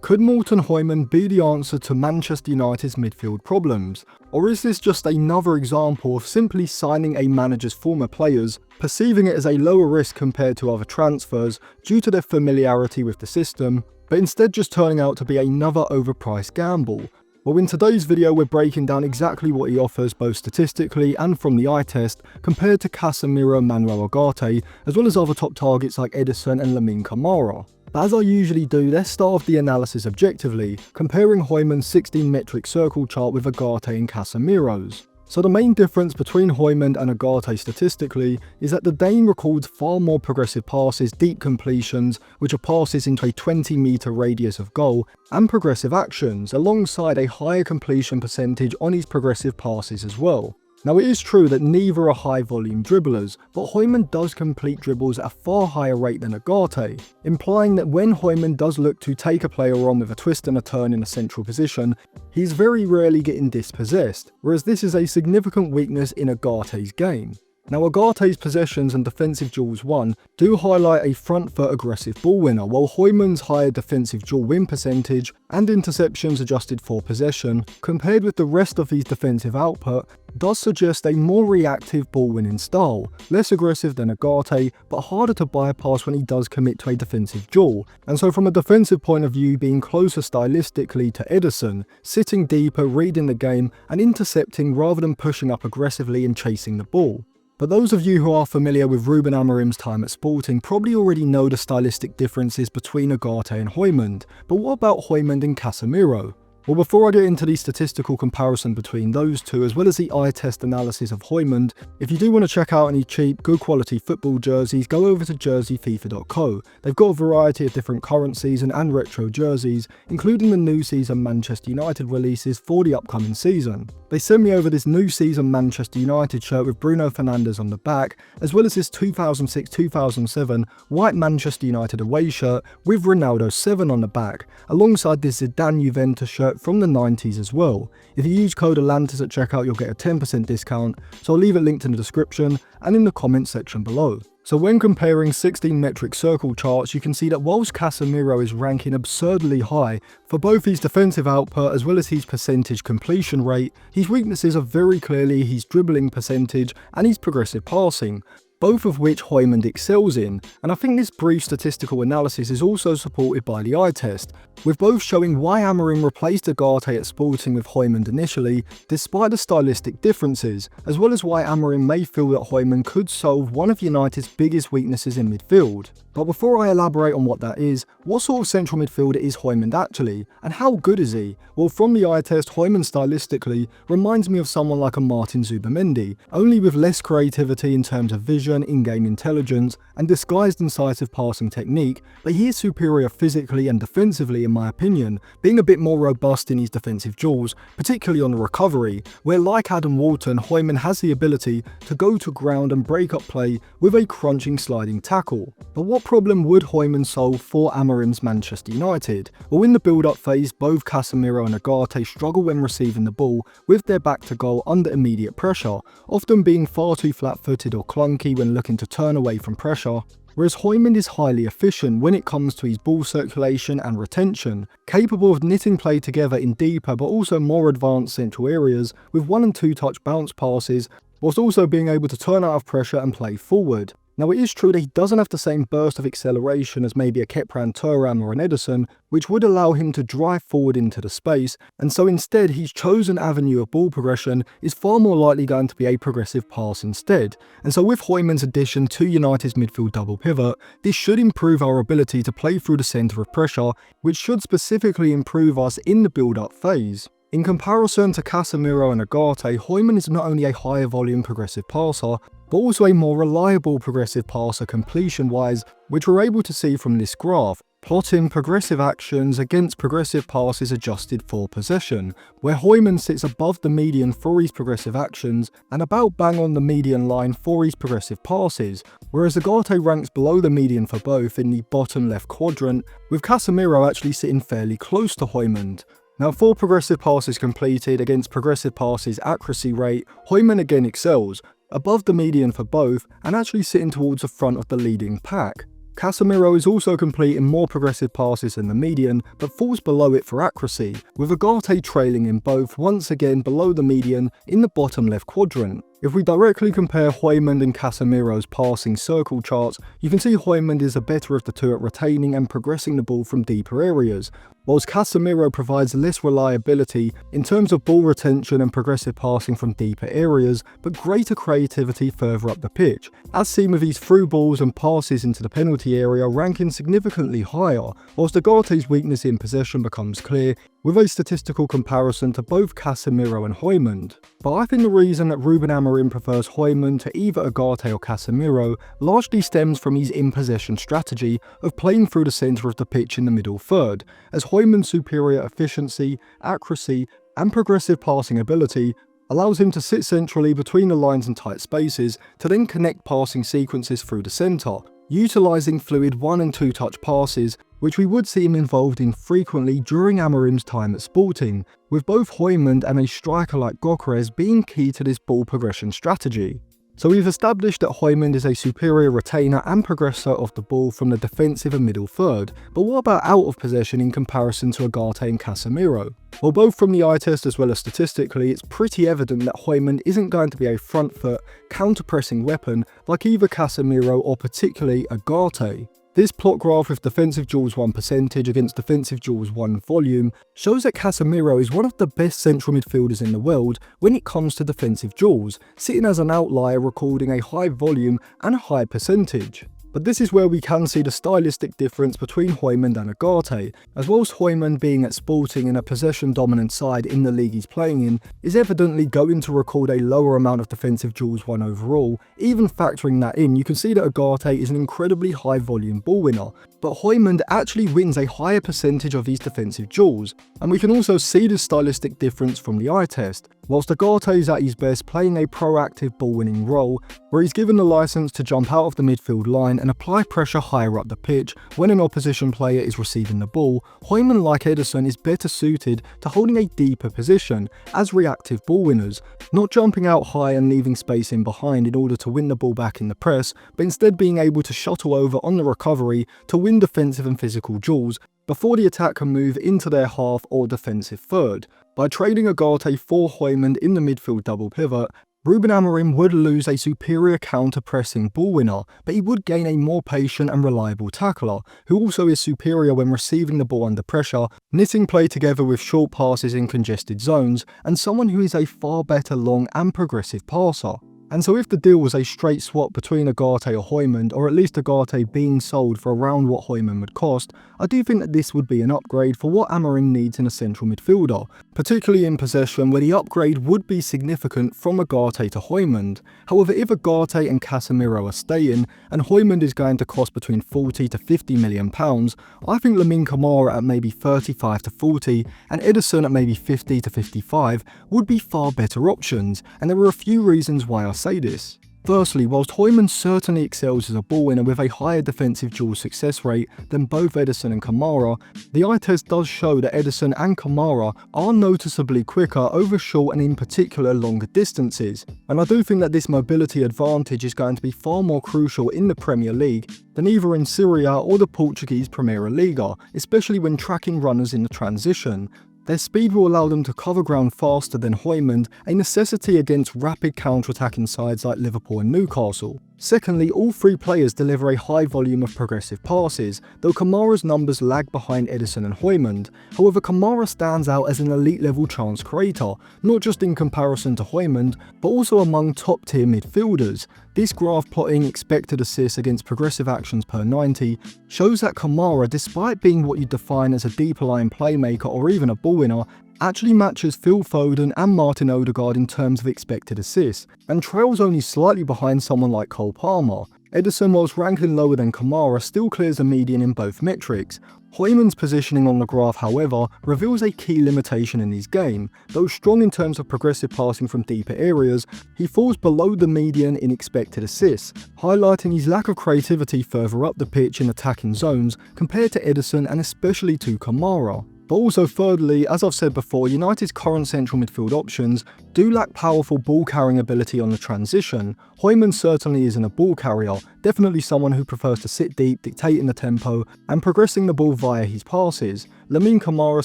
Could Morten Hjulmand be the answer to Manchester United's midfield problems? Or is this just another example of simply signing a manager's former players, perceiving it as a lower risk compared to other transfers due to their familiarity with the system, but instead just turning out to be another overpriced gamble? Well, in today's video we're breaking down exactly what he offers both statistically and from the eye test compared to Casemiro and Manuel Ugarte, as well as other top targets like Ederson and Lamine Camara. But as I usually do, let's start off the analysis objectively, comparing Hjulmand's 16 metric circle chart with Ugarte and Casemiro's. So the main difference between Hjulmand and Ugarte statistically is that the Dane records far more progressive passes, deep completions, which are passes into a 20-metre radius of goal, and progressive actions, alongside a higher completion percentage on his progressive passes as well. Now it is true that neither are high volume dribblers, but Hjulmand does complete dribbles at a far higher rate than Ugarte, implying that when Hjulmand does look to take a player on with a twist and a turn in a central position, he's very rarely getting dispossessed, whereas this is a significant weakness in Ugarte's game. Now Ugarte's possessions and defensive duels won do highlight a front foot aggressive ball winner, while Hjulmand's higher defensive duel win percentage and interceptions adjusted for possession, compared with the rest of his defensive output, does suggest a more reactive ball winning style, less aggressive than Ugarte, but harder to bypass when he does commit to a defensive duel, and so from a defensive point of view being closer stylistically to Ederson, sitting deeper, reading the game and intercepting rather than pushing up aggressively and chasing the ball. But those of you who are familiar with Ruben Amorim's time at Sporting probably already know the stylistic differences between Ugarte and Hjulmand, but what about Hjulmand and Casemiro? Well, before I get into the statistical comparison between those two, as well as the eye test analysis of Hjulmand, if you do want to check out any cheap, good quality football jerseys, go over to jerseyfifa.co. They've got a variety of different current season and retro jerseys, including the new season Manchester United releases for the upcoming season. They sent me over this new season Manchester United shirt with Bruno Fernandes on the back, as well as this 2006-2007 white Manchester United away shirt with Ronaldo 7 on the back, alongside this Zidane Juventus shirt from the 90s as well. If you use code ATLANTIS at checkout, you'll get a 10% discount, so I'll leave it linked in the description and in the comments section below. So when comparing 16 metric circle charts, you can see that whilst Casemiro is ranking absurdly high for both his defensive output as well as his percentage completion rate, his weaknesses are very clearly his dribbling percentage and his progressive passing, both of which Hjulmand excels in, and I think this brief statistical analysis is also supported by the eye test, with both showing why Amorim replaced Ugarte at Sporting with Hjulmand initially, despite the stylistic differences, as well as why Amorim may feel that Hjulmand could solve one of United's biggest weaknesses in midfield. But before I elaborate on what that is, what sort of central midfielder is Hjulmand actually, and how good is he? Well, from the eye test, Hjulmand stylistically reminds me of someone like a Martin Zubimendi, only with less creativity in terms of vision, in-game intelligence, and disguised incisive passing technique, but he is superior physically and defensively in my opinion, being a bit more robust in his defensive duels, particularly on the recovery, where like Adam Walton, Hjulmand has the ability to go to ground and break up play with a crunching sliding tackle. But what problem would Hjulmand solve for Amorim's Manchester United? Well, in the build-up phase, both Casemiro and Ugarte struggle when receiving the ball with their back to goal under immediate pressure, often being far too flat-footed or clunky when looking to turn away from pressure, whereas Hjulmand is highly efficient when it comes to his ball circulation and retention, capable of knitting play together in deeper but also more advanced central areas with 1 and 2 touch bounce passes, whilst also being able to turn out of pressure and play forward. Now it is true that he doesn't have the same burst of acceleration as maybe a Kepran Thuram or an Ederson, which would allow him to drive forward into the space, and so instead his chosen avenue of ball progression is far more likely going to be a progressive pass instead. And so with Hjulmand's addition to United's midfield double pivot, this should improve our ability to play through the centre of pressure, which should specifically improve us in the build-up phase. In comparison to Casemiro and Ugarte, Hjulmand is not only a higher volume progressive passer, but also a more reliable progressive passer completion-wise, which we're able to see from this graph, plotting progressive actions against progressive passes adjusted for possession, where Hjulmand sits above the median for his progressive actions and about bang on the median line for his progressive passes, whereas Ugarte ranks below the median for both in the bottom left quadrant, with Casemiro actually sitting fairly close to Hjulmand. Now for progressive passes completed against progressive passes accuracy rate, Hjulmand again excels, above the median for both and actually sitting towards the front of the leading pack. Casemiro is also completing more progressive passes than the median, but falls below it for accuracy, with Ugarte trailing in both, once again below the median in the bottom left quadrant. If we directly compare Hjulmand and Casemiro's passing circle charts, you can see Hjulmand is the better of the two at retaining and progressing the ball from deeper areas, whilst Casemiro provides less reliability in terms of ball retention and progressive passing from deeper areas, but greater creativity further up the pitch, as seen with his through balls and passes into the penalty area ranking significantly higher, whilst Ugarte's weakness in possession becomes clear with a statistical comparison to both Casemiro and Hjulmand. But I think the reason that Ruben Amorim prefers Hjulmand to either Ugarte or Casemiro largely stems from his in-possession strategy of playing through the centre of the pitch in the middle third, as Hjulmand's superior efficiency, accuracy and progressive passing ability allows him to sit centrally between the lines and tight spaces to then connect passing sequences through the centre, utilising fluid 1 and 2 touch passes, which we would see him involved in frequently during Amorim's time at Sporting, with both Hjulmand and a striker like Gyökeres being key to this ball progression strategy. So we've established that Hjulmand is a superior retainer and progressor of the ball from the defensive and middle third, but what about out of possession in comparison to Ugarte and Casemiro? Well, both from the eye test as well as statistically, it's pretty evident that Hjulmand isn't going to be a front foot, counter-pressing weapon like either Casemiro or particularly Ugarte. This plot graph with defensive duels 1 percentage against defensive duels 1 volume shows that Casemiro is one of the best central midfielders in the world when it comes to defensive duels, sitting as an outlier recording a high volume and a high percentage. But this is where we can see the stylistic difference between Hjulmand and Ugarte, as well as Hjulmand being at Sporting in a possession-dominant side in the league he's playing in, is evidently going to record a lower amount of defensive duels won overall. Even factoring that in, you can see that Ugarte is an incredibly high-volume ball winner, but Hjulmand actually wins a higher percentage of these defensive duels, and we can also see the stylistic difference from the eye test. Whilst Ugarte is at his best playing a proactive ball-winning role, where he's given the licence to jump out of the midfield line and apply pressure higher up the pitch when an opposition player is receiving the ball, Hjulmand, like Ederson, is better suited to holding a deeper position as reactive ball winners, not jumping out high and leaving space in behind in order to win the ball back in the press, but instead being able to shuttle over on the recovery to win defensive and physical duels before the attack can move into their half or defensive third. By trading Ugarte for Hjulmand in the midfield double pivot, Ruben Amorim would lose a superior counter-pressing ball winner, but he would gain a more patient and reliable tackler, who also is superior when receiving the ball under pressure, knitting play together with short passes in congested zones, and someone who is a far better long and progressive passer. And so if the deal was a straight swap between Ugarte or Hjulmand, or at least Ugarte being sold for around what Hjulmand would cost, I do think that this would be an upgrade for what Amorim needs in a central midfielder, particularly in possession where the upgrade would be significant from Ugarte to Hjulmand. However, if Ugarte and Casemiro are staying, and Hjulmand is going to cost between 40 to 50 million pounds, I think Lamine Camara at maybe 35 to 40 and Ederson at maybe 50 to 55 would be far better options, and there are a few reasons why I say this. Firstly, whilst Hjulmand certainly excels as a ball winner with a higher defensive duel success rate than both Ederson and Camara, the eye test does show that Ederson and Camara are noticeably quicker over short and in particular longer distances, and I do think that this mobility advantage is going to be far more crucial in the Premier League than either in Serie A or the Portuguese Primeira Liga, especially when tracking runners in the transition. Their speed will allow them to cover ground faster than Hjulmand, a necessity against rapid counter-attacking sides like Liverpool and Newcastle. Secondly, all three players deliver a high volume of progressive passes, though Kamara's numbers lag behind Ederson and Hjulmand. However, Kamara stands out as an elite level chance creator, not just in comparison to Hjulmand, but also among top tier midfielders. This graph plotting expected assists against progressive actions per 90 shows that Kamara, despite being what you define as a deeper line playmaker or even a ball winner, actually matches Phil Foden and Martin Odegaard in terms of expected assists, and trails only slightly behind someone like Cole Palmer. Ederson, whilst ranking lower than Kamara, still clears the median in both metrics. Hjulmand's positioning on the graph, however, reveals a key limitation in his game. Though strong in terms of progressive passing from deeper areas, he falls below the median in expected assists, highlighting his lack of creativity further up the pitch in attacking zones compared to Ederson and especially to Kamara. But also thirdly, as I've said before, United's current central midfield options do lack powerful ball carrying ability on the transition. Hjulmand certainly isn't a ball carrier, definitely someone who prefers to sit deep, dictating the tempo and progressing the ball via his passes. Lamine Camara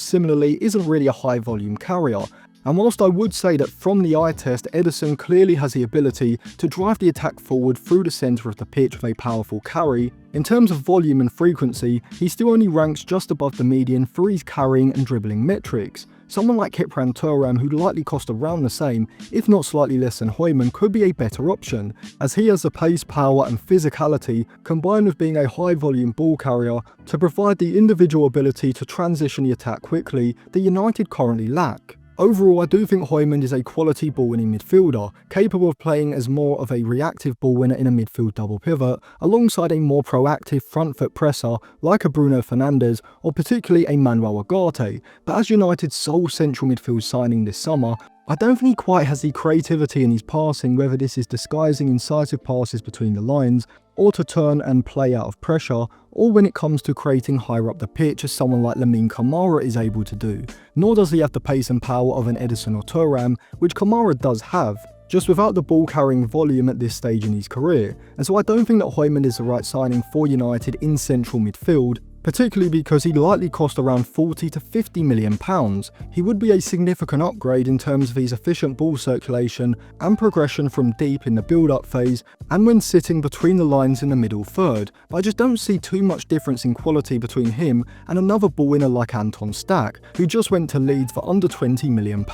similarly isn't really a high volume carrier. And whilst I would say that from the eye test, Ederson clearly has the ability to drive the attack forward through the centre of the pitch with a powerful carry, in terms of volume and frequency, he still only ranks just above the median for his carrying and dribbling metrics. Someone like Hjulmand Thuram, who'd likely cost around the same, if not slightly less than Hjulmand, could be a better option, as he has the pace, power and physicality, combined with being a high volume ball carrier, to provide the individual ability to transition the attack quickly that United currently lack. Overall, I do think Hjulmand is a quality ball-winning midfielder, capable of playing as more of a reactive ball winner in a midfield double pivot, alongside a more proactive front foot presser like a Bruno Fernandes or particularly a Manuel Ugarte. But as United's sole central midfield signing this summer, I don't think he quite has the creativity in his passing, whether this is disguising incisive passes between the lines, or to turn and play out of pressure, or when it comes to creating higher up the pitch as someone like Lamine Camara is able to do. Nor does he have the pace and power of an Ederson or Thuram, which Camara does have, just without the ball carrying volume at this stage in his career. And so I don't think that Hjulmand is the right signing for United in central midfield, particularly because he'd likely cost around £40 to £50 million. He would be a significant upgrade in terms of his efficient ball circulation and progression from deep in the build-up phase and when sitting between the lines in the middle third, but I just don't see too much difference in quality between him and another ball winner like Anton Stack, who just went to Leeds for under £20 million.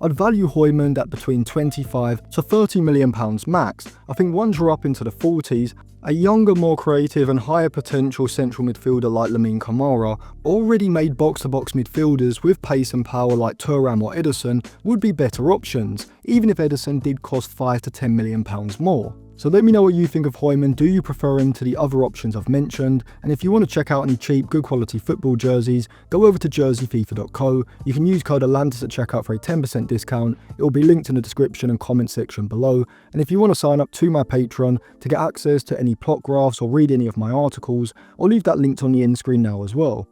I'd value Hjulmand at between £25 to £30 million max. I think once you're up into the 40s, a younger, more creative and higher potential central midfielder like Lamine Camara, already made box-to-box midfielders with pace and power like Thuram or Ederson would be better options, even if Ederson did cost £5 to £10 million more. So let me know what you think of Hjulmand. Do you prefer him to the other options I've mentioned? And if you want to check out any cheap, good quality football jerseys, go over to jerseyfifa.co. You can use code Atlantis at checkout for a 10% discount. It will be linked in the description and comment section below. And if you want to sign up to my Patreon to get access to any plot graphs or read any of my articles, I'll leave that linked on the end screen now as well.